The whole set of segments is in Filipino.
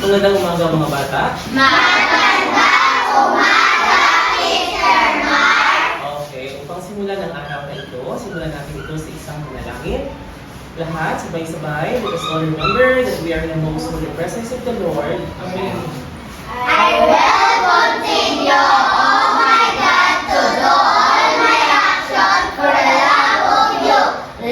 Magandang umaga mga bata. Magandang umaga, Teacher Mark! Okay, upang simulan ang araw na ito, simulan natin ito sa isang manalangin. Lahat, sabay-sabay, let us all remember that we are in the most holy presence of the Lord. Amen. I will continue, oh my God, to do all my actions for the love of you.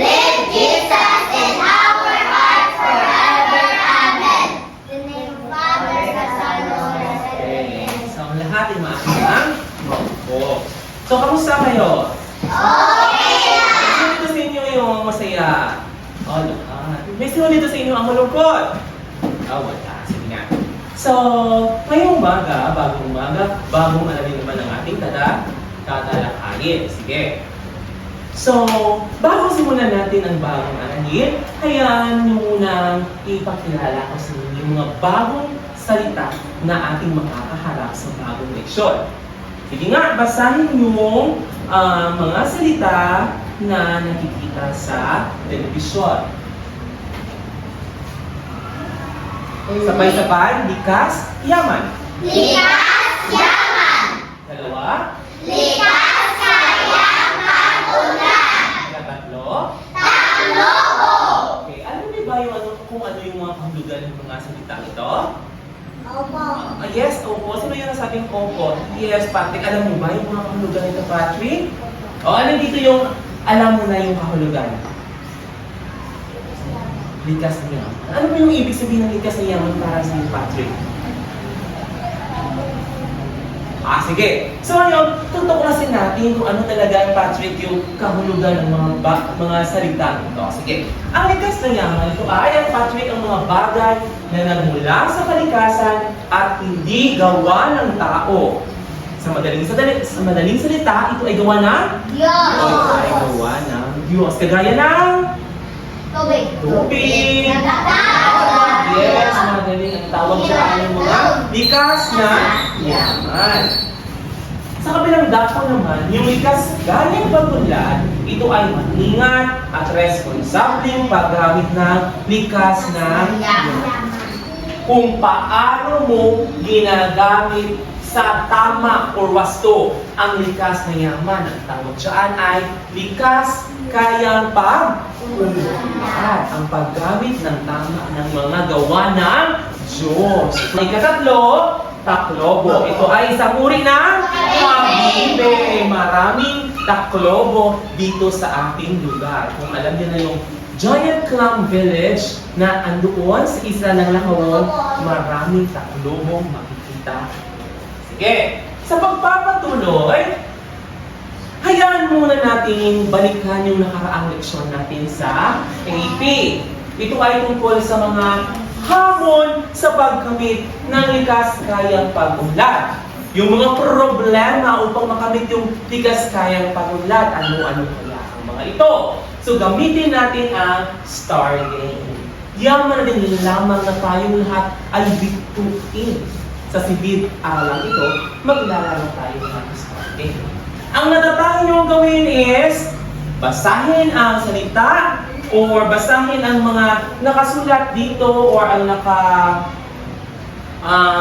Live Jesus in our heart forever. Amen. In the name of Father, the Son, and the Holy Spirit. Okay, so ang lahat ay maaaring opo. So, kamusta kayo? Okay lang! Sino dito sa inyo yung masaya? Oh, lahat. May sino dito sa inyo ang malungkot? Oh, wala. Sige nga. So, ngayong umaga, bagong alamin naman ang ating tatalakayin. Sige. So, bago simulan natin ang bagong aralin, hayaan nyo munang ipakilala ko sa inyo yung mga bagong salita na ating makakaharap sa bagong leksyon. Sige nga, basahin yung mga salita na nakikita sa telebisyon. Sabay-sabay, likas, yaman. Likas, yaman! Dalawa, Likas, kayaman, ulan! tatlo. Taklobo! Okay, alam niyo ba kung ano yung mga kahulugan ng mga salitang ito? Opo. Yes, opo. Sino yung nasabing opo? Yes, Patrick. Alam mo ba yung mga kahulugan nito, Patrick? O, ano dito yung alam mo na yung kahulugan? Likas na yaman. Ano ba yung ibig sabihin ng likas na yaman para sa iyo, Patrick? Sige. So, ngayon, tutuklasin natin kung ano talaga, Patrick, yung kahulugan ng mga salita nito. Sige. Ang likas na yaman, ito ay, Patrick, ang mga bagay na nagmula sa kalikasan at hindi gawa ng tao. Sa madaling salita, ito ay gawa ng? Diyos! Ito ay gawa ng Diyos. Kagaya ng? Tubig! Tubig! Nagtatawag! Yes, magaling ang tawag dyan ng mga likas na yaman. Sa kabilang dako naman, yung likas gayang pagulad, ito ay maningat at responsableng paggamit ng likas na yaman. Kung paano mo ginagamit sa tama o wasto ang likas na yaman. Ang tawag dyan ay likas kayang pag-ulad. Ang paggamit ng tama ng mga gawa ng Diyos. Ikatatlo, taklobo. Ito ay isang uri ng kabibe. Maraming taklobo dito sa ating lugar. Kung alam niyo na yung Giant Clam Village na andoon sa isla ng Lacaon, maraming taklobong makikita. Sige, sa pagpapatuloy, hayaan muna natin balikan yung nakaraang leksyon natin sa AP. Ito ay tungkol sa mga hamon sa pagkamit ng likas kayang pag-unlad. Yung mga problema upang makamit yung likas kayang pag-unlad, ano-ano kaya ang mga ito. So gamitin natin ang STAR game. Yaman na din lamang na tayong lahat ay bituin. Sa silid-aralang ito, maglalaro tayo ng STAR game. Ang natatanging niyong gawin is basahin ang salita or basahin ang mga nakasulat dito or ang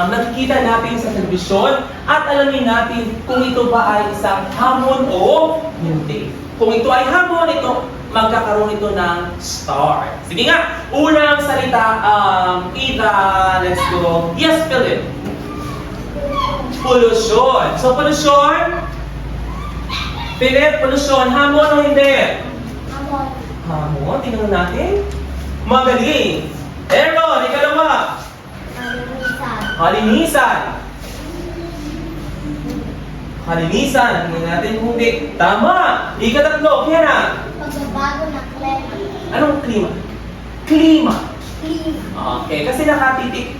nakikita natin sa telebisyon at alamin natin kung ito ba ay isang hamon o hindi. Kung ito ay hamon, ito magkakaroon ito ng star. Sige nga, unang salita, let's go. Yes, Philip. Pollution. So, pollution. Philip, pollution. Hamon o hindi? Amor. Hamon. Tingnan natin. Magaling. Aaron, ikalawa. Kalinisan. Kalinisan. Kalinisan. Tingnan natin kung hindi. Tama. Ikatatlo. Kaya na. Pagbabago ng klima. Anong klima? Klima. Klima. Okay. Kasi nakatitik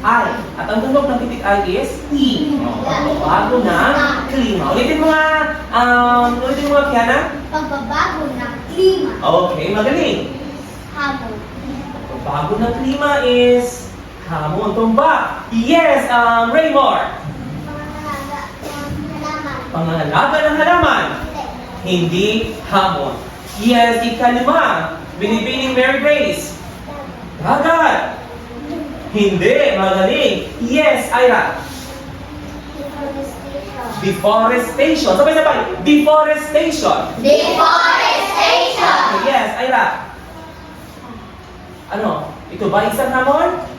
I. At ang tunog ng titik I is E. Pagbabago ng klima. Ulitin mo nga, Kiana. Pagbabago ng klima. Okay, magaling. Hamon. Pagbabago ng klima is hamon. Tumba. Yes, Raymore. Pangangalaga ng halaman. Pangangalaga ng halaman. Hindi hamon. Yes, ikalima. Binibining Mary Grace. Dagat. Hindi. Magaling. Yes, Ira. Deforestation. Sabay-sabay. Deforestation. Deforestation. Okay, yes, Ira. Ano? Ito ba isang hamon?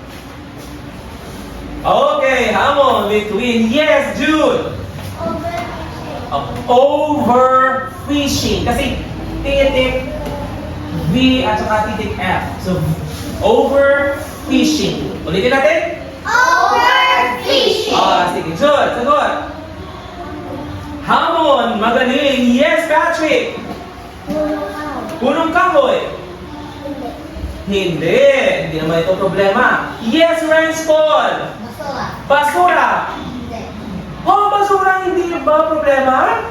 Okay, hamon between. Yes, Jude. Overfishing. Kasi titik V at saka titik F. So, overfishing. Ulitin natin. Overfishing. Sige. Jude, sagot. Hamon. Magaling. Yes, Patrick. Punong kahoy. Hindi. Hindi naman ito problema. Yes, Ransford. Basura. Oh, basura hindi ba problema?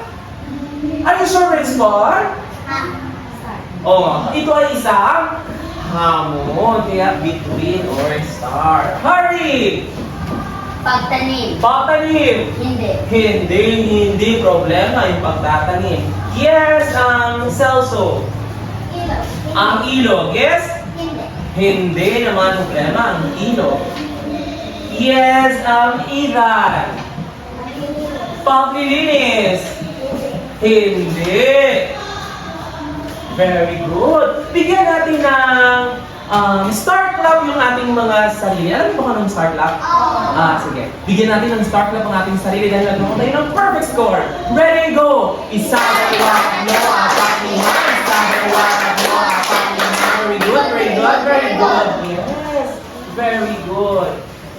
Are you sure, Ransford? Oh, ito ay isang hamon. Kaya between or star. Hurry! Pagtanim. Pagtanim. Hindi problema yung pagtatanim. Yes, Celso. Ang ilog. Yes? Hindi naman problema ang ilog. Yes, Ethan. Paglilinis. Hindi. Very good. Bigyan natin ng star clap yung ating mga sarili. Alam mo ba kung star clap? Sige. Bigyan natin ng star clap ang ating sarili dahil nagkaroon tayo ng perfect score. Ready, go! Isa, dalawa, tatlo, apat, lima. Isa, dalawa, tatlo, apat, lima. Very good, very good, very good. Yes, very good.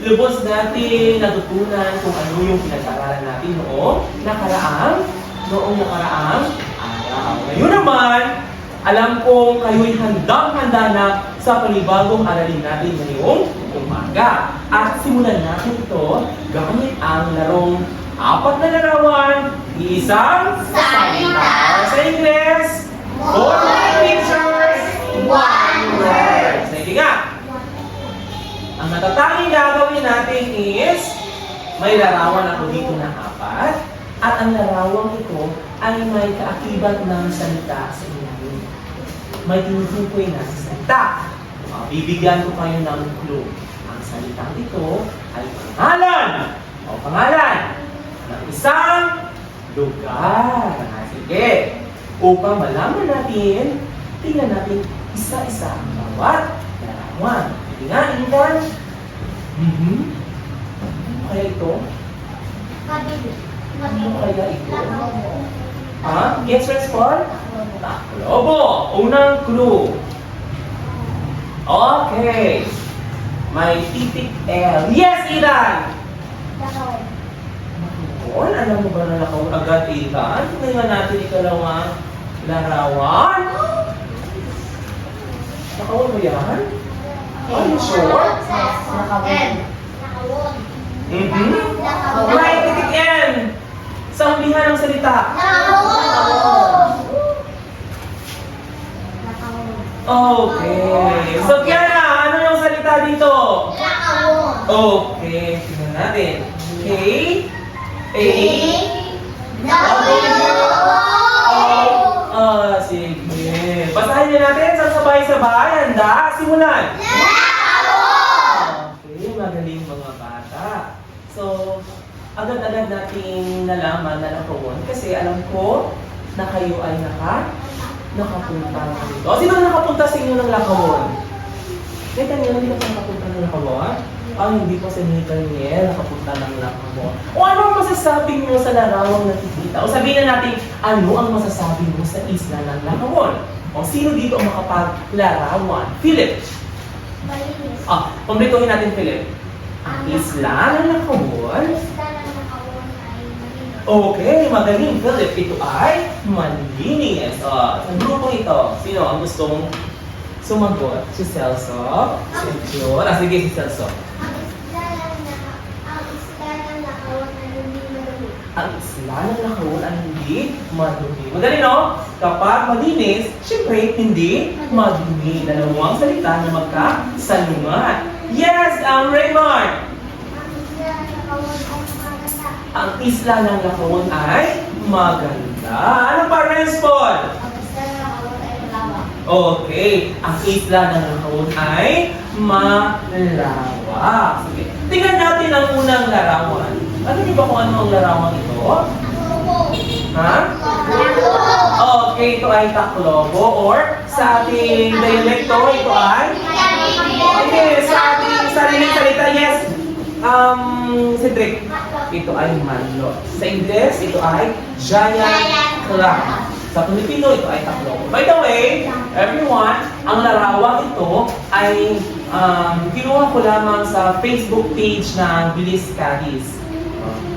Lubos natin natutunan kung ano yung pinag-aralan natin noong nakaraang araw. Ngayon naman, alam kong kayo'y handang-handa na sa panibagong aralin natin ngayong umaga. At simulan natin ito gamit ang larong 4 na larawan, isang Salita. Sa Ingles, 4 pictures, 1 word. Sige nga. Ang natatanging gagawin natin is may larawan ako dito na 4 at ang larawang ito ay may kaakibat ng salita sa ilalim. May tinutukoy na sa salita. Bibigyan ko kayo ng clue. Ang salitang ito ay pangalan ng isang lugar. Sige. Upang malaman natin, tingnan natin isa-isa ang bawat larawan. Sige nga, Ethan. Ano kaya ito? Ano kaya ito? Yes, Ransford? Taklobo. Unang clue. Okay. May titik L. Yes, Ethan! Alam mo ba na nakawin agad, Ethan? Tingnan natin ikalawang larawan. Nakawin mo yan? Are you sure? May titik N. Sa hulihan ng salita. Okay. So, Kiara, ano yung salita dito? Okay. Tingnan natin. K. A. Sige. Basahin niyo natin sa sabay-sabay. Handa? Simulan. Okay. Magaling mga bata. So, agad-agad nating nalaman na nakawon kasi alam ko na kayo ay nakapunta na dito. Sino na nakapunta sa inyo ng Lakawon? Teka niyo, hindi na pa nakapunta ng Lakawon? Hindi pa si Daniel nakapunta ng Lakawon. O ano ang masasabi niyo sa larawang nakikita? O sabihin na natin, ano ang masasabi mo sa isla ng Lakawon? O sino dito ang makapaglarawan? Philip. Pamrituhin natin, Philip. Ang isla ng Lakawon. Okay, magaling, Philip. Ito ay malinis. Sa grupong ito, sino ang gustong sumagot? Si Celso? Si June? Sige, si Celso. Ang isla ng Lakawon ay hindi madumi. Madali, no? Kapag malinis, syempre hindi madumi. Dalawang salita na magkasalungat. Yes, Raymond! Ang isla ng Lakawon ay maganda. Ano pa, Ransford? Okay, ang isla ng Lahon ay Malawa. Sige, tingnan natin ang unang larawan. Ano niyo ba kung ano ang larawan ito? Ha? Okay, ito ay Taclobo or sa ating dialekto, ito ay? Okay, sa ating sariling salita, yes. Cedric, ito ay Manlot. Sa Ingles, ito ay Giant Clam. Sa Pilipino, ito ay Taclobo. By the way, everyone, ang larawang ito ay kinuha ko lamang sa Facebook page ng Bilis Cadiz.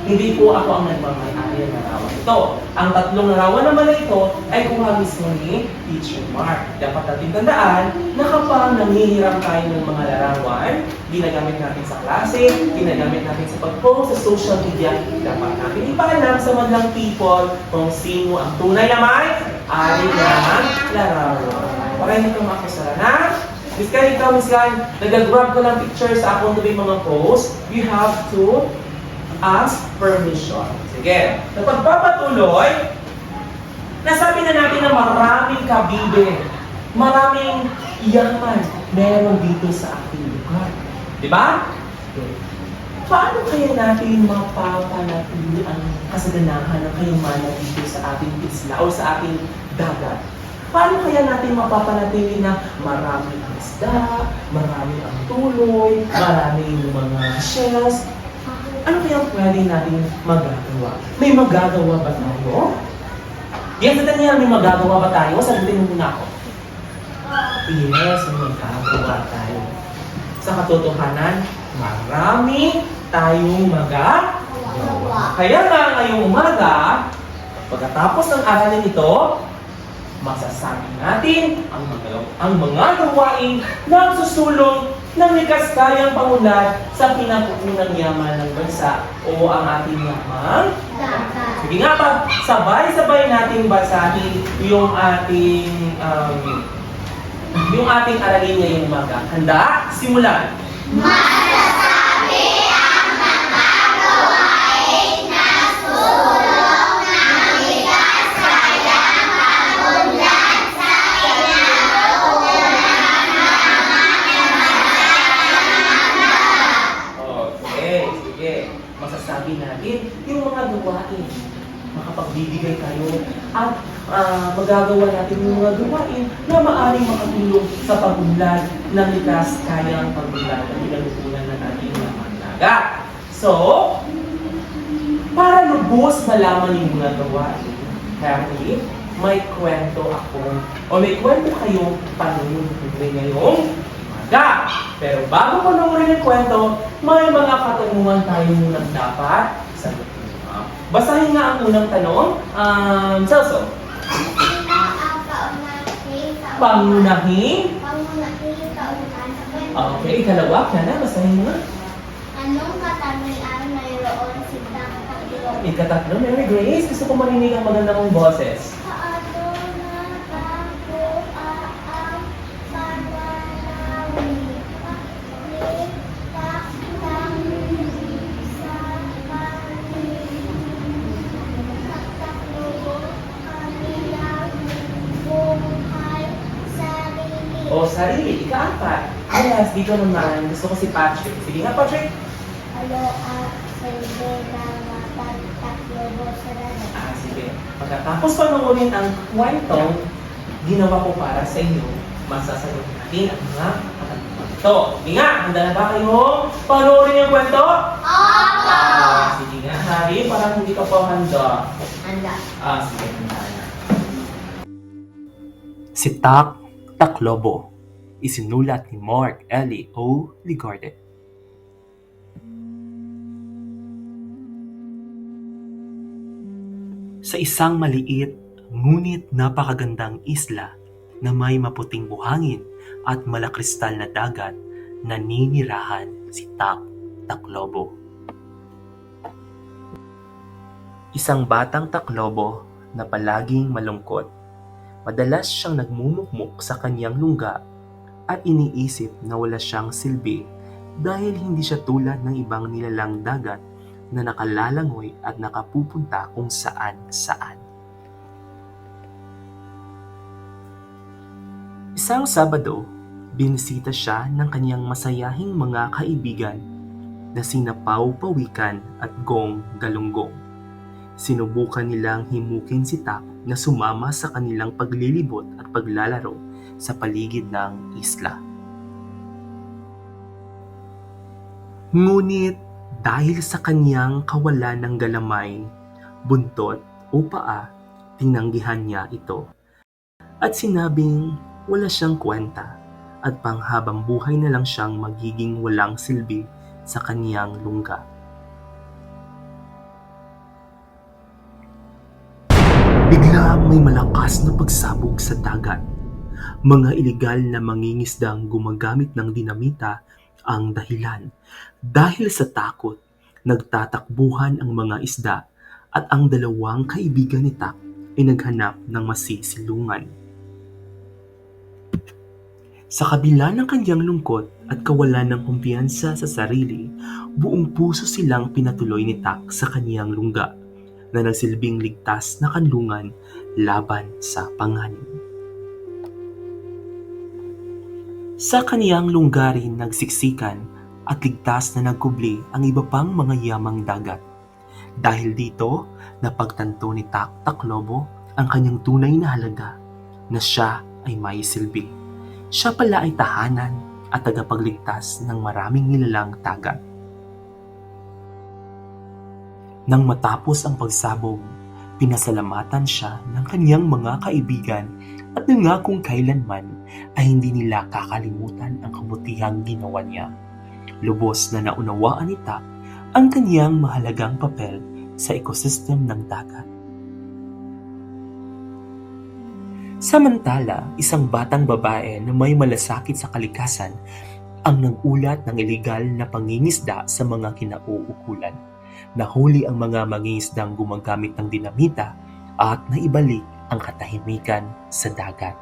Hindi po ako ang nagmamay-ari ng larawan ito. Ang tatlong larawan naman na ito ay kuha mismo ni Teacher Mark. Dapat natin tandaan na kapag nangihiram tayo ng mga larawan, ginagamit natin sa klase, ginagamit natin sa pag-post sa social media, dapat natin ipaalam sa madlang people kung sino ang tunay na may-ari ng larawan. Para hindi ka makusara na, Miss Kyle, ikaw, Miss Kyle, nag-grab ko ng picture sa akong tabi mga post, you have to ask permission. Sige. Sa pagpapatuloy, nasabi na natin na maraming kabibe, maraming yaman meron dito sa ating lugar. Di ba? Paano kaya natin mapapanatili ang kasaganahan ng kayamanan dito sa ating isla o sa ating dagat? Paano kaya natin mapapanatili na maraming isda, maraming ang tuloy, maraming mga shells? Ano kaya pwede natin magagawa? May magagawa ba tayo? Yes, Daniel, may magagawa ba tayo? Sagutin mo muna ako. Yes, may magagawa tayo. Sa katotohanan, marami tayong magagawa. Kaya nga ngayong umaga, pagkatapos ng aralin ito, masasabi natin ang mga gawain na susulong ng likas kayang pangunlad sa pinapupunang yaman ng bansa o ang ating yamang dagat. Sige nga pa, sabay-sabay nating basahin yung ating aralin ngayong umaga. Handa? Simulan! Masasabi ang mga gawain na sulong ng likas kayang pangunlad sa Okay, sige. Masasabi natin yung mga gawain. Makapagbibigay tayo at magagawa natin yung mga gawain na maaaring makatulong sa pagunlad ng likas kayang pagunlad ng pinagutunan ng ating mga dagat. So, para lubos malaman yung mga gawain, Harry, may kwento ako o may kwento kayong panununin ngayong umaga. Pero bago panoorin yung kwento, may mga katanungan tayo munang dapat sagutin. Basahin nga ang unang tanong. Celso. Sino ang Pangunahing. pangunahing kaunahan sa kwento? Okay, ikalawa. Kaya na, basahin mo nga. Anong katangian mayroon si Taclobo? Ikatatlo, Mary Grace. Gusto ko marinig ang maganda mong boses. Paano natagpo ang pananawi ni Taclobo kanilang buhay sarili? O, sarili. Ika-apat. Yes, dito naman. Gusto ko si Patrick. Sige nga, Patrick. Ano ang silbi ng Taclobo sa dagat? Sige. Pagkatapos panoorin ang kwentong ginawa ko para sa inyo, masasagot natin ang mga katanungan ito. Sige nga, handa na ba kayo panoorin yung kwento? Opo! Sige nga, Harry, parang hindi ka pa handa. Handa. Sige, handa na. Si Taclobo, isinulat ni Mark L. O. Ligarde. Sa isang maliit ngunit napakagandang isla na may maputing buhangin at malakristal na dagat, naninirahan si Taclobo. Isang batang Taclobo na palaging malungkot. Madalas siyang nagmumukmuk sa kanyang lungga at iniisip na wala siyang silbi dahil hindi siya tulad ng ibang nilalang dagat na nakalalangoy at nakapupunta kung saan-saan. Isang Sabado, binisita siya ng kanyang masayahing mga kaibigan na sina Pau Pawikan at Gong Galunggong. Sinubukan nilang himukin si Tak na sumama sa kanilang paglilibot at paglalaro sa paligid ng isla. Ngunit dahil sa kanyang kawalan ng galamay, buntot o paa, tinanggihan niya ito at sinabing wala siyang kwenta at panghabang buhay na lang siyang magiging walang silbi sa kaniyang lungga. Bigla may malakas na pagsabog sa dagat. Mga ilegal na mangingisdang gumagamit ng dinamita ang dahilan. Dahil sa takot, nagtatakbuhan ang mga isda at ang dalawang kaibigan ni Tak ay naghanap ng masisilungan. Sa kabila ng kanyang lungkot at kawalan ng kumpiyansa sa sarili, buong puso silang pinatuloy ni Tak sa kaniyang lungga na nagsilbing ligtas na kanlungan laban sa panganib. Sa kaniyang lungga rin nagsiksikan at ligtas na nagkubli ang iba pang mga yamang dagat. Dahil dito, napagtanto ni Tak Taklobo ang kanyang tunay na halaga na siya ay may silbi. Siya pala ay tahanan at tagapagligtas ng maraming nilalang dagat. Nang matapos ang pagsabog, pinasalamatan siya ng kaniyang mga kaibigan at nangakong kailanman ay hindi nila kakalimutan ang kabutihang ginawa niya. Lubos na naunawaan ni Tak ang kaniyang mahalagang papel sa ekosistem ng dagat. Samantala, isang batang babae na may malasakit sa kalikasan ang nagulat ng ilegal na pangingisda sa mga kinauukulan. Nahuli ang mga mangingisdang gumagamit ng dinamita at naibalik ang katahimikan sa dagat.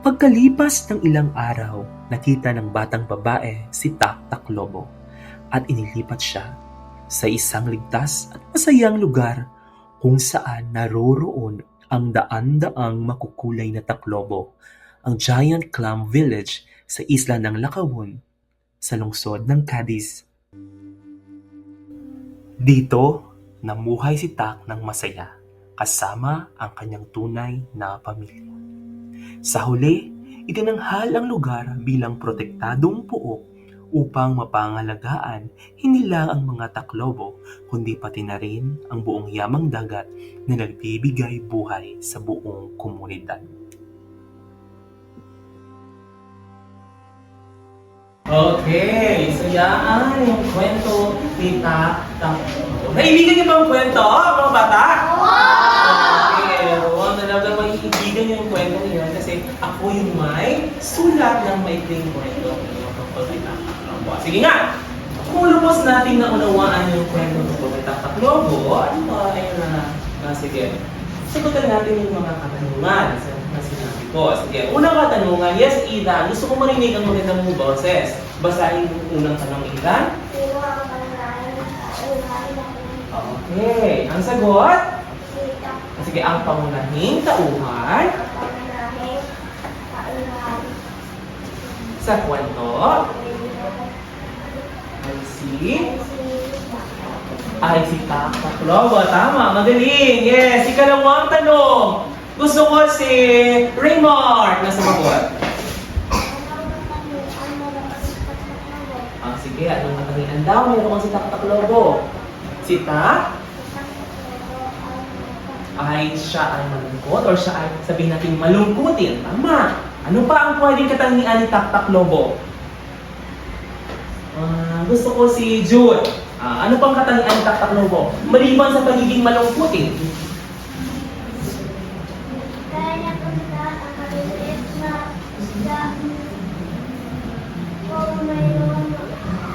Pagkalipas ng ilang araw, nakita ng batang babae si Tak Taklobo at inilipat siya sa isang ligtas at masayang lugar kung saan naroroon ang daan-daang makukulay na taklobo, ang Giant Clam Village sa isla ng Lakawon sa lungsod ng Cadiz. Dito, namuhay si Tak ng masaya kasama ang kanyang tunay na pamilya. Sa huli, itinanghal ang lugar bilang protektadong puok upang mapangalagaan hindi lang ang mga taklobo kundi pati na rin ang buong yamang dagat na nagbibigay buhay sa buong komunidad. Okay, so yan yung kwento ni Tak Taklobo. Naibigan niyo ba ang kwento, mga bata? Okay, nalaman mo iibigan niyo yung kwento niyo kasi ako yung may sulat ng maikling kwento ng tungkol kay Tak Taklobo. Sige nga, kung lubos natin na unawaan yung kwento tungkol kay Tak Taklobo, ano ba? Ayun na, sige. Sagutan natin yung mga katanungan na sinabi ko. Sige, unang katanungan, yes, Ida, gusto ko marinig ang magandang mong boses. Basahin yung unang tanong, Ida. Sino ang pangalan sa ulan? Okay, ang sagot? Sita. Sige, ang pangunahing tauhan Panganahing kaulan. sa kwento ay si Tak Taklobo. Tama, magaling. Yes, ikalawang tanong. Gusto ko si Raymond na sumagot. Sige, anong katangian daw? Mayroon si Tak Taklobo. Si Tak ay siya ay malungkot or siya ay sabihin natin malungkutin. Tama. Ano pa ang pwedeng katangian ni Tak Taklobo? Gusto ko si Jude. Ano pang katangian ni Tak Taklobo? Maliban sa pagiging malungkutin. Kaya niya punta ang maliliit na isda. Kung mayroon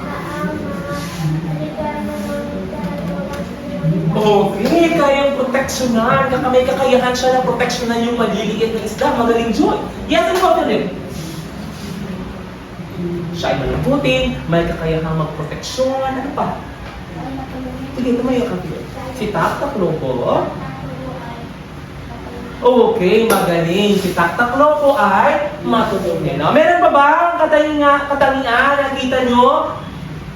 na ang mga aligar na Okay, kayang proteksyonan. May kakayahan siya na proteksyonan yung maliliit na isda. Magaling Jude. Yes, ano ba rin? Siya ay malungkutin, may kakayahang magproteksyon. Ano pa? Sige, tumayo ka. Si Tak Taklobo Okay, magaling. Si Taktaklo po ay matutunin. No? Meron pa ba katangian na kita nyo?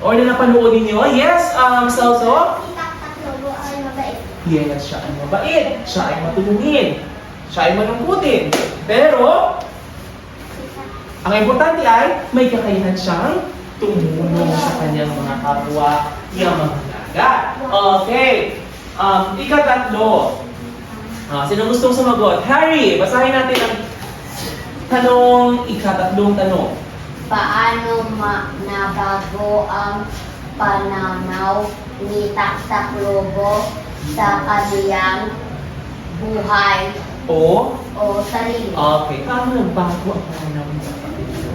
O na napanood ninyo? Yes, Salso? Taklobo ay mabait. Yes, siya ay mabait. Siya ay matutunin. Siya ay malungkutin. Pero, ang importante ay may kakayahan siyang tumulong sa kanyang mga kapwa, yung mga dagat. Okay. Ikatatlo. Sino gustong sumagot? Harry, basahin natin ang ikatatlong tanong. Paano nabago ang pananaw ni Taklobo sa kaniyang buhay O? o sarili? Okay. Paano nagbago ang pananaw ng Taklobo?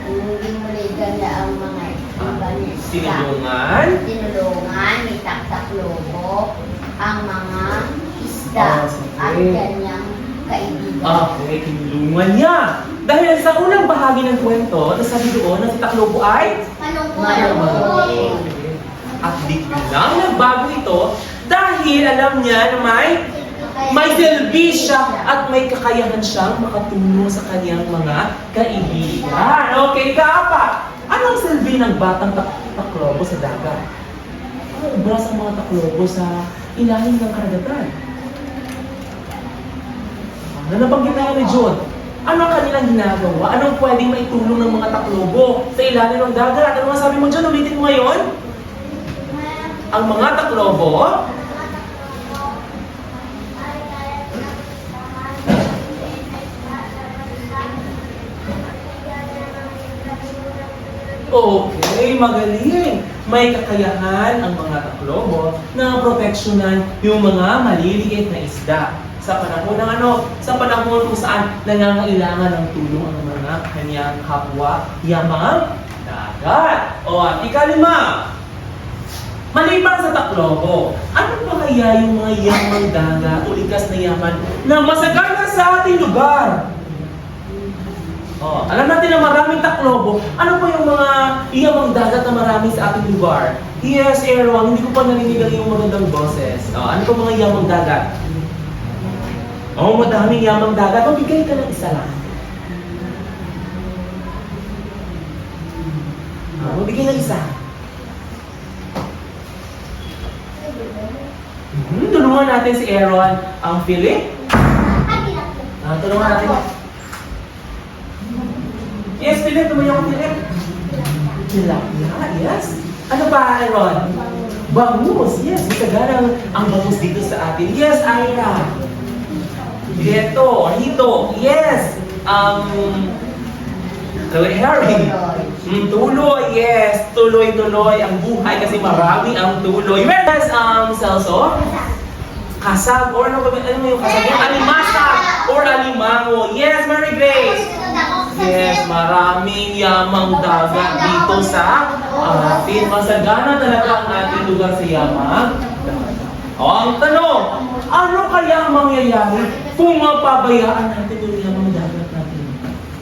Hindi muli ganda ang mga iba niya. Tinulungan Ni Taklobo ang mga isda sige. at kanyang kaibigan. Okay, tinulungan niya. Dahil sa unang bahagi ng kwento, nasabi doon na si Taklobo ay Malungkot. at biglang nagbago ito dahil alam niya na may silbi siya at may kakayahan siyang makatulong sa kanyang mga kaibigan. Okay, kaapat. Anong silbi ng batang Taklobo sa dagat? Ano oras ang mga Taklobo sa ilalim ng karagatan? Ano nabanggit na ni John? Ano ang kanilang ginagawa? Anong pwedeng maitulong ng mga Taklobo sa ilalim ng dagat? Ano nga sabi mo dyan? Ulitin mo ngayon? Ang mga Taklobo okay, magaling. May kakayahan ang mga Taklobo na proteksyonan yung mga maliliit na isda. Sa panahon ng sa panahon kung saan nangangailangan ng tulong ang mga kanyang kapwa, yamang dagat. O at ikalima, maliban sa Taklobo, ano pa kaya yung mga yamang dagat o likas na yaman na masagana sa ating lugar? Alam natin na maraming Taklobo. Ano pa yung mga yamang dagat na marami sa ating lugar? Yes, Aaron, hindi ko pa narinig yung magandang boses. Ano pa mga yamang dagat? Madaming yamang dagat. Magbigay ka ng isa lang. Magbigay ng isa. Tulungan natin si Aaron. Ang Philip? Tulungan natin. Yes, Philip. Tumayo ko, Philip. Tilapia, yes. Ano pa, Aaron? Bangus, yes. Matagarang ang bangus dito sa atin. Yes, Ira. Hito, yes. Harry. Tuloy, yes. Tuloy ang buhay kasi marami ang tuloy. Yes, Celso? Kasag, or ano yung kasag? Yung alimasag or alimango. Yes, Mary Grace. Yes, maraming yamang dagat dito sa atin. Masagana talaga ang ating lugar sa yamang dagat. Ang tanong, ano kaya ang mangyayari kung mapabayaan natin yung yamang dagat natin?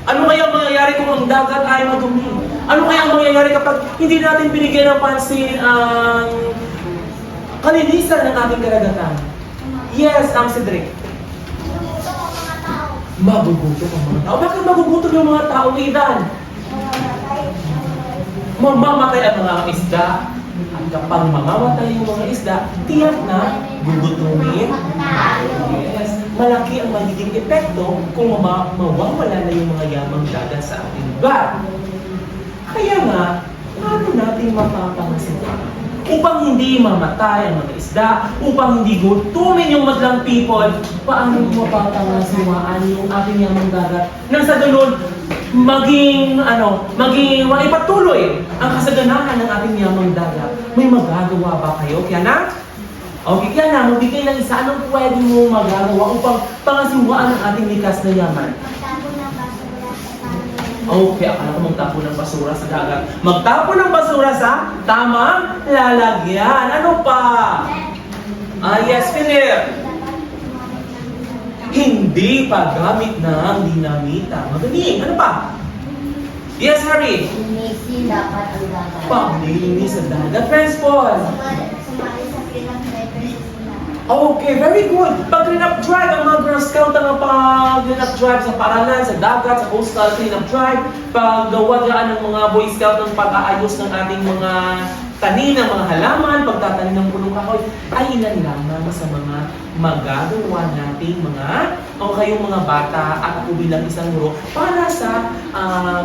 Ano kaya ang mangyayari kung ang dagat ay madumi? Ano kaya ang mangyayari kapag hindi natin binigyan ng pansin ang kalinisan ng ating karagatan? Yes, Cedric. Magugutom ang mga tao. Bakit magugutom yung mga tao, Idan? Mamamatay ang mga isda. At kapag mamamatay yung mga isda, tiyak na gugutumin. Yes. Malaki ang magiging epekto kung mawawala na yung mga yamang dagat sa ating lugar. Kaya nga, paano natin mapapangasiwa? Upang hindi mamatay ang mga isda, upang hindi gutumin yung madlang people, paano mapapangasiwaan yung ating yamang dagat nang sa ganun, maging maipatuloy ang kasaganahan ng ating yamang dagat. May magagawa ba kayo? Kaya na? Okay, kaya na, magbigay ng isa. Anong pwede mo magagawa upang pangasiwaan ang ating likas na yaman? Okay, akala ko magtapo ng basura sa dagat. Magtapo ng basura sa tamang lalagyan. Ano pa? Yes, Philip. Hindi paggamit ng dinamita. Magaling. Ano pa? Yes, Harry. Linisin dapat ang dagat. Paglinis sa dagat. Friends, Paul. Sumali sa Freedom Fighters. Okay, very good. Pag clean-up drive, ang mga Girl Scout ang pag-clean-up drive sa paralan, sa dagat, sa coastal clean-up drive, paggawa ng mga Boy Scout ng pag-aayos ng ating mga tanim ng mga halaman, pagtatanim ng punong kahoy, ay ilan lamang sa mga magagawa nating mga o kayong mga bata at ako bilang isang guro para sa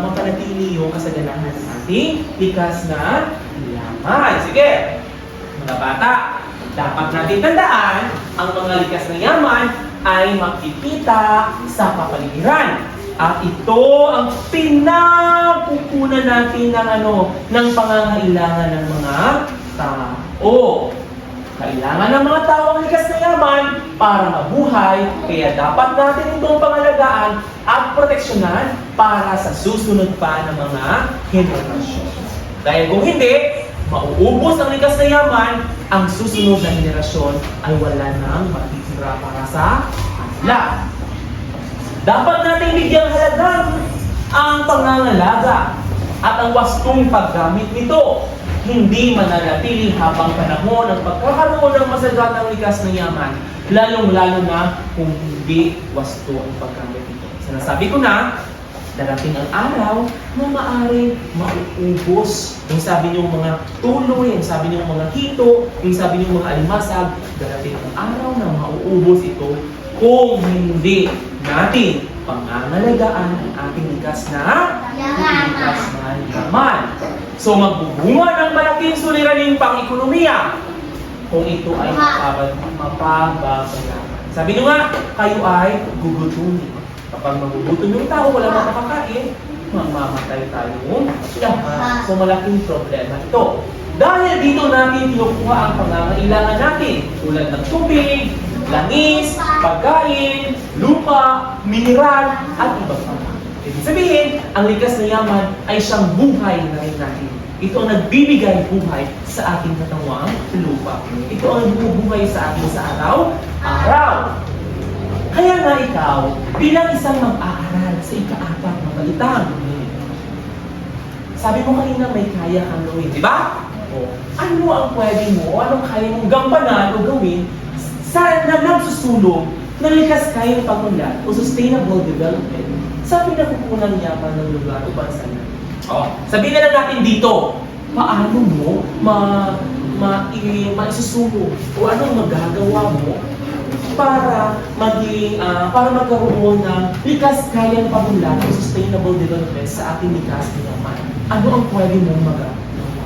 mapanatili yung kasaganahan ng ating likas na yaman. Sige, mga bata, dapat natin tandaan, ang mga likas na yaman ay makikita sa kapaligiran. At ito ang pinagkukunan natin ng pangangailangan ng mga tao. Kailangan ng mga tao ang likas na yaman para mabuhay, kaya dapat natin itong pangalagaan at proteksyonan para sa susunod pa ng mga henerasyon. Dahil kung hindi, mauubos ang likas na yaman, ang susunod na henerasyon ay wala nang matitira para sa kanila. Dapat natin bigyang halaga ang pangangalaga at ang wastong paggamit nito. Hindi mananatili habang panahon ang pagkakaroon ng masagatang likas na yaman, lalong-lalo na kung hindi wasto ang paggamit nito. Sinasabi ko na, darating ang araw na maaaring mauubos. Yung sabi niyong mga tuloy, yung sabi niyong mga hito, yung sabi niyong mga alimasag, darating ang araw na mauubos ito kung hindi natin pangangalagaan ang ating likas na yaman. So magbubunga ng malaking suliraning pang-ekonomiya kung ito ay mapababalaman. Sabi nyo nga, kayo ay gugutumin. Kapag magugutom yung tao, wala makakakain, mamamatay tayong lahat. So malaking problema ito. Dahil dito natin kinukuha ang pangangailangan natin tulad ng tubig, langis, pagkain, lupa, mineral, at iba pa. Ibig sabihin, ang likas na yaman ay siyang buhay na rin natin. Ito ang nagbibigay buhay sa ating katawang lupa. Ito ang nagbubunhay sa atin sa araw-araw. Kaya nga ikaw, bilang isang mag-aaral sa ika-apat na balitang, sabi mo kanina may kaya kang gawin, di ba? O, ano ang pwede mo, anong kaya mong gampanan o gawin sa nagsusulong na likas kayang pagunlad o sustainable development sa pinakukunang yaman ng lugar o bansa natin. Sabihin na lang natin dito, paano mo maisusulong o anong magagawa mo para magkaroon ng likas kayang pagunlad o sustainable development sa ating likas na yaman. Ano ang pwede mong magagawa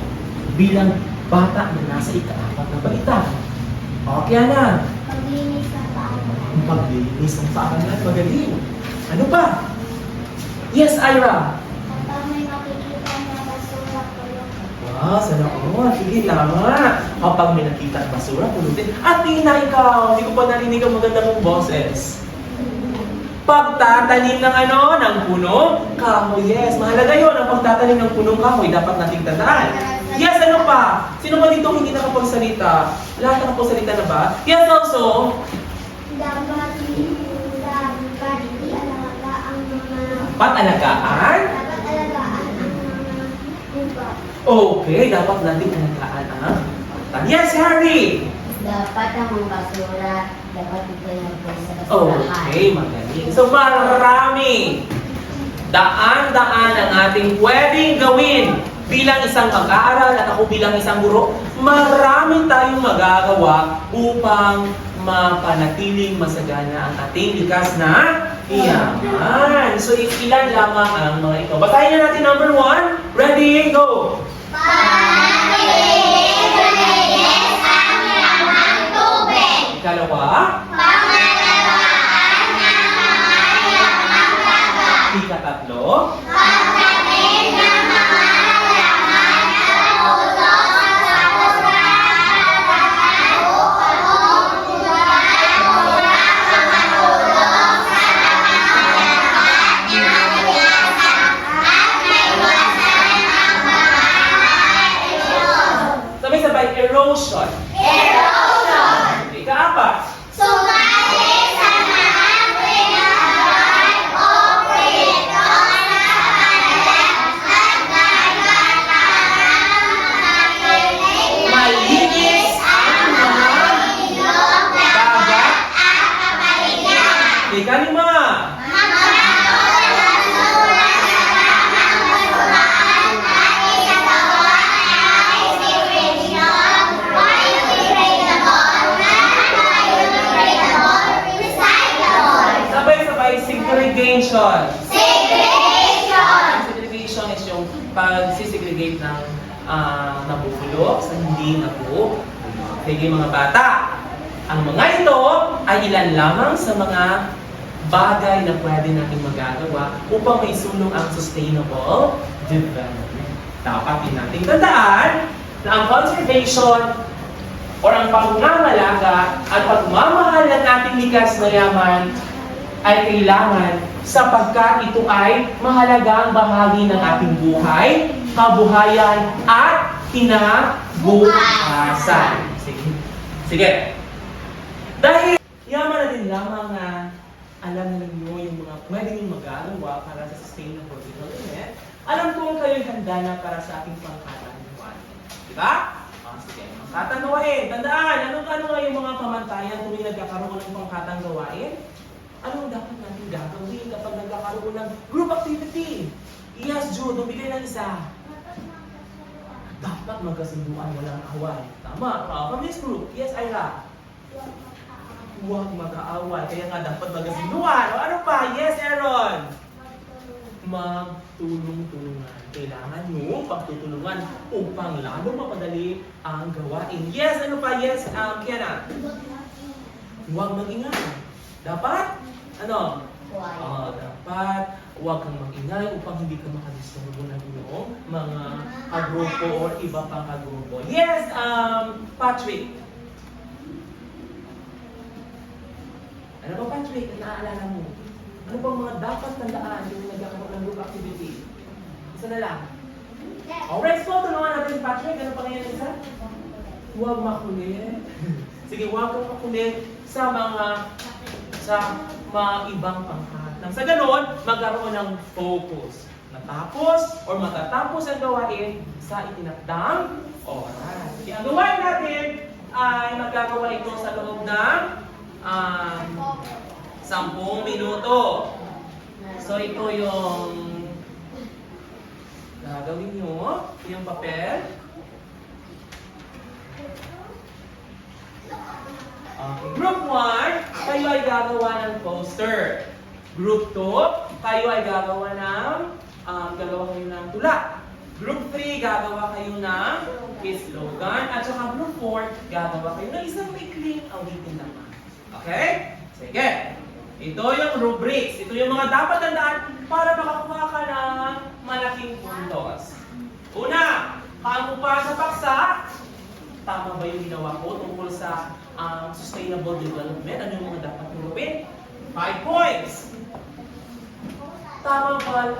bilang bata na nasa ika-apat na balita? Okay na. Paglinis ng paanan. Paglinis ng paanan. Magaling. Ano pa? Yes, Ira. Kapag may makikita na basura, pulong. Wow, sana ko. Sige, tama. Kapag may nakita ang basura, pulutin. At Tina, ikaw, hindi ko pa narinig ang maganda mong boses. Pagtatanim ng ng punong kahoy. Yes, mahalaga yun. Ang pagtatanim ng punong kahoy, dapat nating tandaan. Yes, ano pa? Sino ba dito hindi nakapagsalita? Lahat nakapagsalita na ba? Yes, also. Dapat alagaan Dapat alagaan? Dapat alagaan ang mga lupa. Okay, dapat natin alagaan ang bata. Yes, Harry! Dapat ang mga basura, dapat ito yung sa basurahan. Okay, magaling. So, marami. Daan-daan ang ating pwedeng gawin bilang isang mag-aaral at ako bilang isang guro. Marami tayong magagawa upang mapanatiling masagana ang ating likas na yaman. So, ilan lamang ang mga ito. Basahin na natin number 1. Ready, go! Panglinis ang lamang tubig. Ikalawa. Pangalagaan ng mga lamang dagat. Ikatatlo. Pagtanim ng mga halaman sa ulos at sa pagkakatakan upang mula sa matulog sa pangangalaman ng kaligtasan at maiwasan ang mga erosion. Sabay-sabay, erosion. Erosion. Ikaapat. Sumali sa mga pinag-art o proyekto na pagsisegregate ng nabubulok sa hindi nabubulok. Sige mga bata, ang mga ito ay ilan lamang sa mga bagay na pwede natin magagawa upang maisulong ang sustainable development. Dapat din natin tandaan na ang conservation or ang pangangalaga at pagmamahal ng ating likas na yaman ay kailangan sapagkat ito ay mahalagang bahagi ng ating buhay, kabuhayan at kinabukasan. Sige. Dahil yaman na din lamang na alam ninyo yung mga pwede niyong magagawa para sa sustainable development, alam kong kayo'y handa na para sa ating pangkatanawan. Diba? Sige. Pangkatang gawain. Tandaan, ano nga yung mga pamantayan tuwing nagkakaroon ng pangkatang gawain? Anong dapat natin gagawin kapag nagkakaroon ng group activity? Yes, Jude, bigay ng isa. Dapat magkasunduan, walang away. Tama. From this group, yes, Ira. Huwag mag-aaway. Kaya nga dapat magkasunduan. O ano pa? Yes, Aaron. Magtulong-tulungan. Kailangan nyo pagtutulungan upang lalo mapadali ang gawain. Yes, ano pa? Yes, Kiana. Huwag mag-ingay. Dapat? Ano? Dapat huwag kang mag-ingay upang hindi ka makadisturbo ng iyong mga kagrupo or iba pang kagrupo. Yes, Patrick. Ano ba, Patrick? Naaalala mo? Ano bang mga dapat tandaan yung nagkakaroon ng group activity? Isa na lang. Alright, so tulungan natin si Patrick. Ano pa ngayon isa? Huwag makulit. Sige, huwag kang makulit sa mga ibang pangkat. Nang sa ganon, magkaroon ng focus. Natapos or matatapos ang gawain sa itinakdang oras. Kaya ang gawain natin ay magkagawa ito sa loob ng 10 minuto. So ito yung gagawin nyo, yung papel. Okay. Group 1, kayo ay gagawa ng poster. Group 2, kayo ay gagawa kayo ng tula. Group 3, gagawa kayo ng slogan. At saka Group 4, gagawa kayo ng isang maikling awitin naman. Okay? Sige. Ito yung rubrics. Ito yung mga dapat tandaan para makakuha ka ng malaking puntos. Una, paano pa sa paksa? Tama ba yung ginawa ko tungkol sa sustainable development? Ano yung mga dapat gawin? 5 points. Tama ba?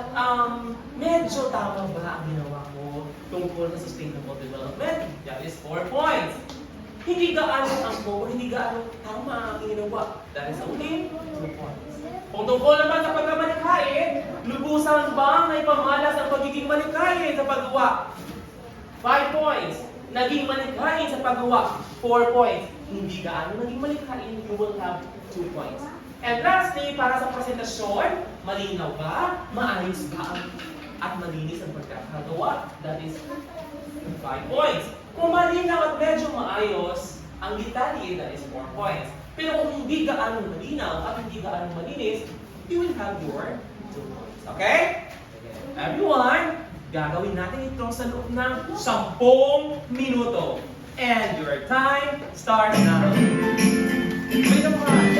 Medyo tama ba ang ginawa ko tungkol sa sustainable development? That is 4 points. Hindi gaano ang po, hindi gaano tama ang ginawa. That is only 2 points. Kung tungkol naman sa pagkamalikhain, lubusan bang naipamalas ang pagiging malikhain sa paggawa? 5 points. Naging malikhain sa paggawa, 4 points. Hindi gaano naging malikhain, you will have 2 points. And lastly, para sa presentasyon, malinaw ba? Maayos ba at malinis ang pagkakagawa? That is 5 points. Kung malinaw at medyo maayos, ang detalye, that is 4 points. Pero kung hindi gaano malinaw at hindi gaano malinis, you will have your 2 points. Okay? Everyone, gagawin natin ito sa loob ng 10 minuto. And your time starts now. Wait a moment.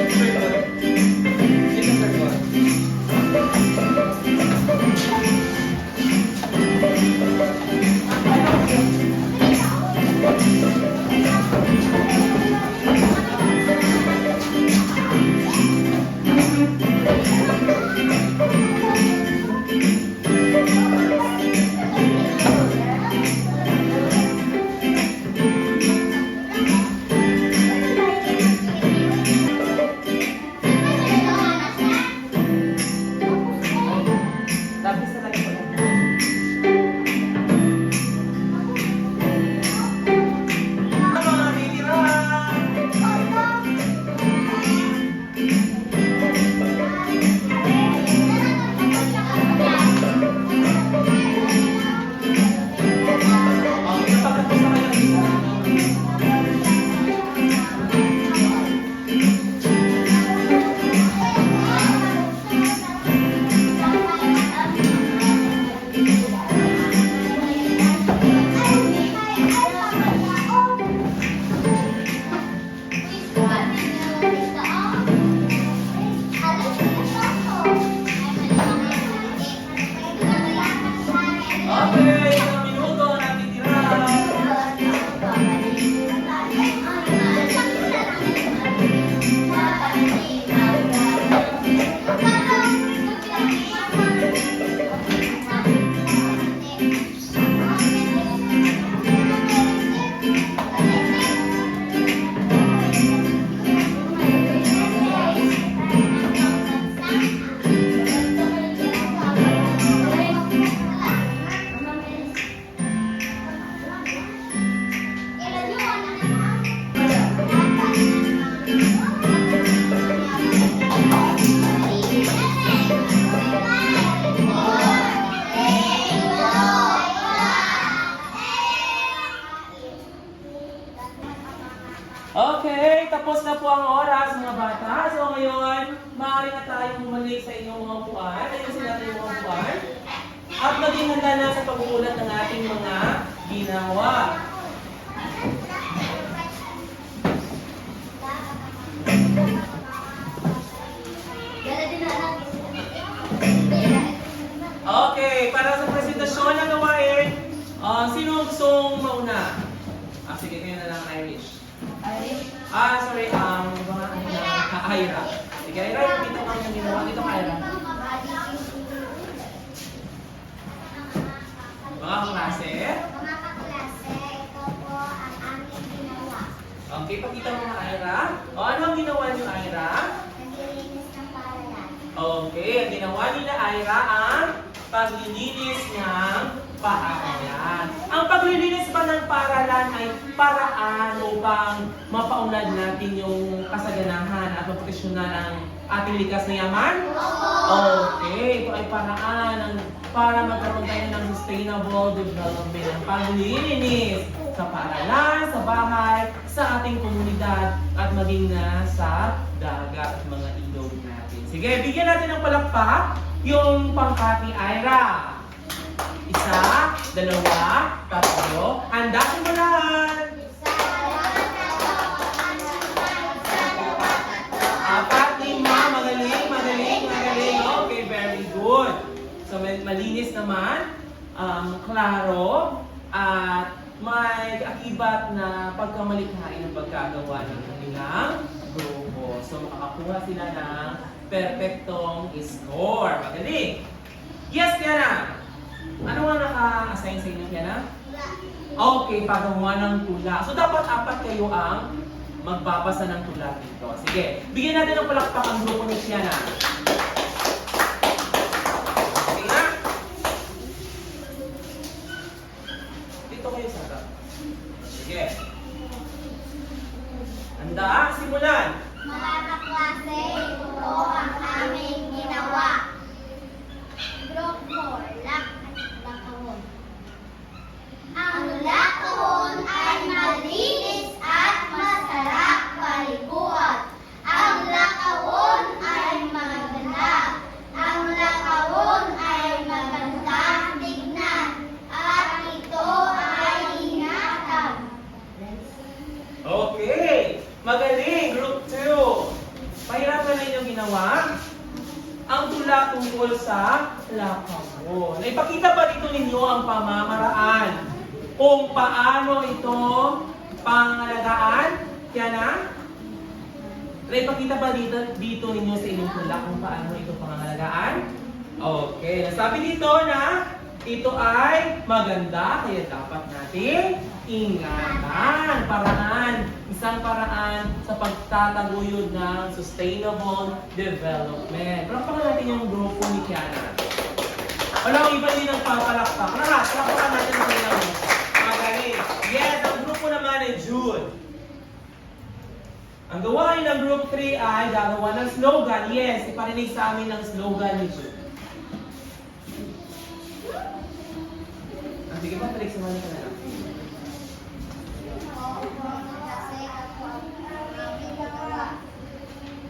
na sa pag-uulat ng ating mga ginawa. Okay, para sa presentasyon ng gawain, sino gustong mauna? Sige, kayo na lang, Irish. Sorry, mga Ira. Sige, Ira, dito ka yung ginawa. Dito ka, Ira. Mga klase. Mga kaklase, ito po ang aming ginawa. Okay, pakita mo mga Ira. Ano ang ginawa niyo, Ira? Naglilinis ng paralan. Okay, ang ginawa nila, Ira, ang paglilinis ng paaralan. Ang paglilinis ba ng paaralan ay paraan upang mapaunlad natin yung kasaganahan at maproteksyonan ang ating likas na yaman? Okay, ito ay paraan para magkaroon tayo ng sustainable development. Ang paglilinis sa paaralan, sa bahay, sa ating komunidad, at maging na sa dagat at mga ilog natin. Sige, bigyan natin ng palakpak yung pangkat ni Ira. Isa, dalawa, tatlo. Handa simulan! Apat, lima. Magaling, magaling, magaling. Okay, very good. So, malinis naman, klaro, at may akibat na pagkamalikhain ng pagkagawa ng kanilang grupo. So, makakakuha sila ng perfectong score. Magaling! Yes, Kiana! Ano nga naka-assign sa inyo, Kiana? Okay, paggawa ng tula. So, dapat apat kayo ang magbabasa ng tula dito. Sige, bigyan natin ng palakpak ang grupo ni Kiana. Okay na? Dito kayo sa harap. Sige. Handa, simulan! Mga kaklase, ito po ang aming ginawa. Group 4, lakahon. Ang lakahon ay malinis at masarap paliguan. Ang lakahon ay maganda. Ang lakahon ay maganda tignan. At ito ay ingatan. Okay! Magaling! Group 2. Pahirapan na inyong ginawa ang tula tungkol sa lakahon. Ipakita ba dito ninyo ang pamamaraan kung paano ito pangalagaan? Kaya na? Ipakita ba dito ninyo sa inyong tula kung paano ito pangalagaan? Okay. Nasabi dito na ito ay maganda, kaya dapat natin ingatan. Isang paraan sa pagtataguyod ng sustainable development. Palakpakan natin yung grupo ni Kiana. Wala, iba din ang papalakpak. Palakpakan natin ang ilang magaling. Yes, ang grupo naman ay Jude. Ang gawain ng group 3 ay gagawa ng slogan. Yes, iparinig sa amin ng slogan ni Jude. Sige ba, balik sa mga ka na lang.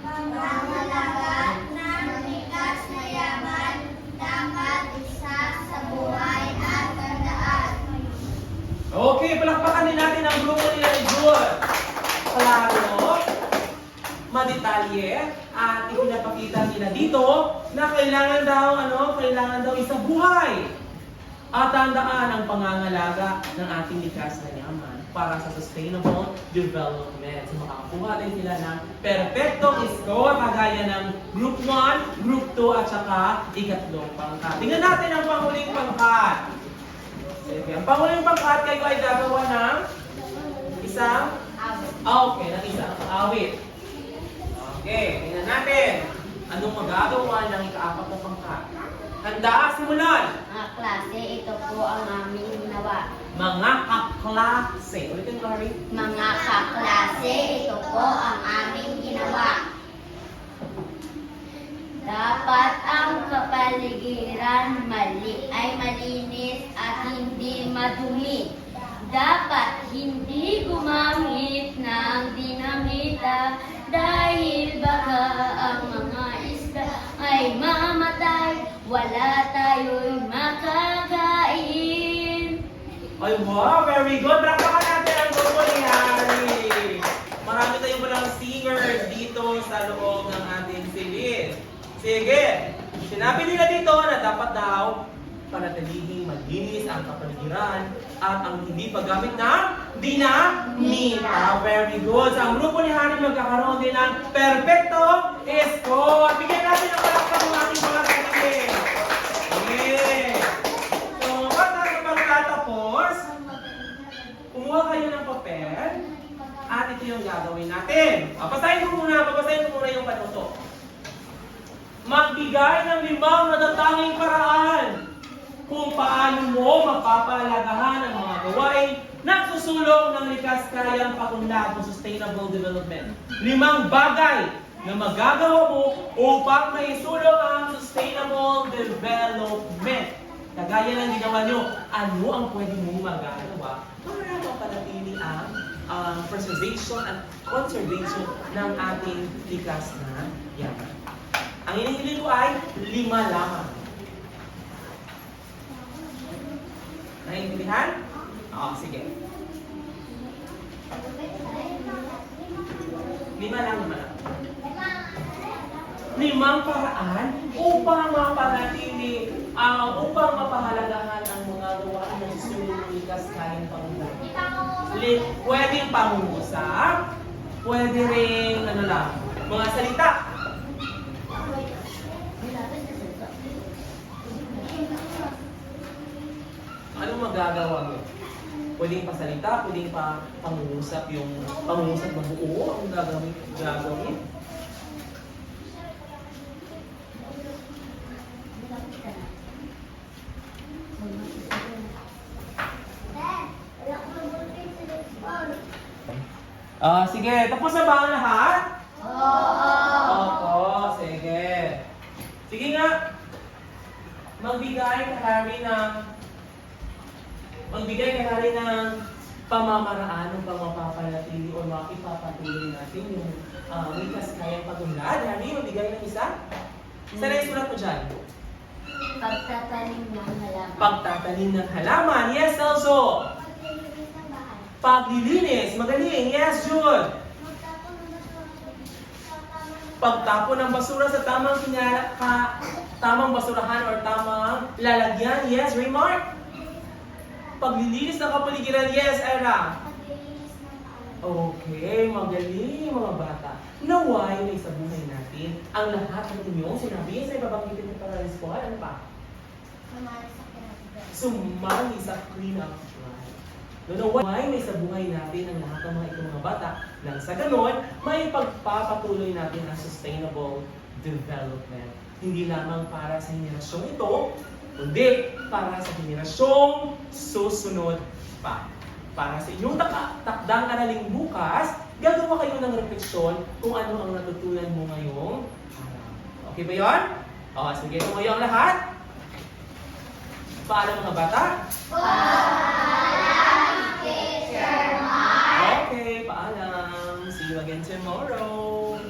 Pangalagaan ng likas na yaman dapat isa sa buhay at tandaan. Okay, palakpakan din natin ang grupo nila ni Jude. Klaro, madetalye, at ipinapakita nila dito na kailangan daw isa buhay. At tandaan ang pangangalaga ng ating likas na yaman para sa sustainable development. So makakakuha din sila ng perfectong score kagaya ng Group 1, Group 2 at saka ikatlong pangkat. Tingnan natin ang panghuling pangkat. Sige, ang panghuling pangkat kayo ay gagawa ng isang ng isang awit. Okay, tingnan natin. Anong magagawa ng ikaapat na pangkat? Handa, simulan! Mga klase, ito po ang aming ginawa. Mga kaklase. Ulitin, Clary. Mga kaklase, ito po ang aming ginawa. Dapat ang kapaligiran ay malinis at hindi madumi. Dapat hindi gumamit ng dinamita dahil baka ang mga isda ay mamatay. Wala tayo'y makakain. Ay, wow, very good. Palakpakan natin ang grupo ni Harry. Marami tayong palang singers dito sa loob ng ating series. Sige, sinabi nila dito na dapat daw panatilihing malinis ang kapaligiran at ang hindi paggamit ng dinamita. Very good. So, ang grupo ni Harry magkakaroon din ng perfecto score. Bigyan natin ang palakpak ng ating mga sarili. Okay. So, bago magtatapos, kumuha kayo ng papel at ito yung gagawin natin. Babasahin ko muna yung panuto. Magbigay ng 5 natatanging paraan kung paano mo mapapahalagahan ang mga gawain na susulong ng likas kayang pagunlad ng sustainable development. 5 bagay na magagawa mo upang maisulong ang sustainable development. Kagaya ng ginawa nyo, ano ang pwede mo magagawa para mapanatili ang preservation at conservation ng ating likas na yaman. Ang hinihiling ko ay 5 lamang. Naiintindihan? Oo, sige. 5 lang. 5 paraan upang mapanatili, upang mapahalagahan ang mga gawain ng susunod ng likas kayang pangunan. Pwedeng pangungusap, pwede rin, mga salita. Anong magagawa mo? Pwedeng pasalita, pwedeng pangungusap na buo ang gagawin. Sige, tapos na ba ang lahat? Opo, sige. Sige nga, magbigay ka Harry ng pamamaraan ng pamapapanatili o makipapatuloy natin yung likas kayang pagunlad. Harry, magbigay ng isa? Sana isulat mo dyan. Pagtatanim ng halaman. Pagtatanim ng halaman. Yes, also. Paglilinis. Magaling. Yes, Jude. Pagtapon ng basura sa tamang basurahan or tamang lalagyan. Yes, Remark. Paglilinis ng kapaligiran. Yes, Era. Okay, magaling mga bata. Naway may sa buhay natin ang lahat ng inyong sinabi sa ibabanggitin ng Paralispohan. Ano pa? Sumali sa clean up drive. Naway may sa buhay natin ang lahat ng mga bata nang sa ganon, may pagpapatuloy natin ang sustainable development. Hindi lamang para sa henerasyong ito, kundi para sa henerasyong susunod pa. Para sa inyong takdang araling bukas, gagawa kayo ng refleksyon kung ano ang natutunan mo ngayong araw. Okay ba yun? O, sige, tumayo ang lahat. Paalam mga bata? Paalam, Teacher Mark. Okay, paalam. See you again tomorrow.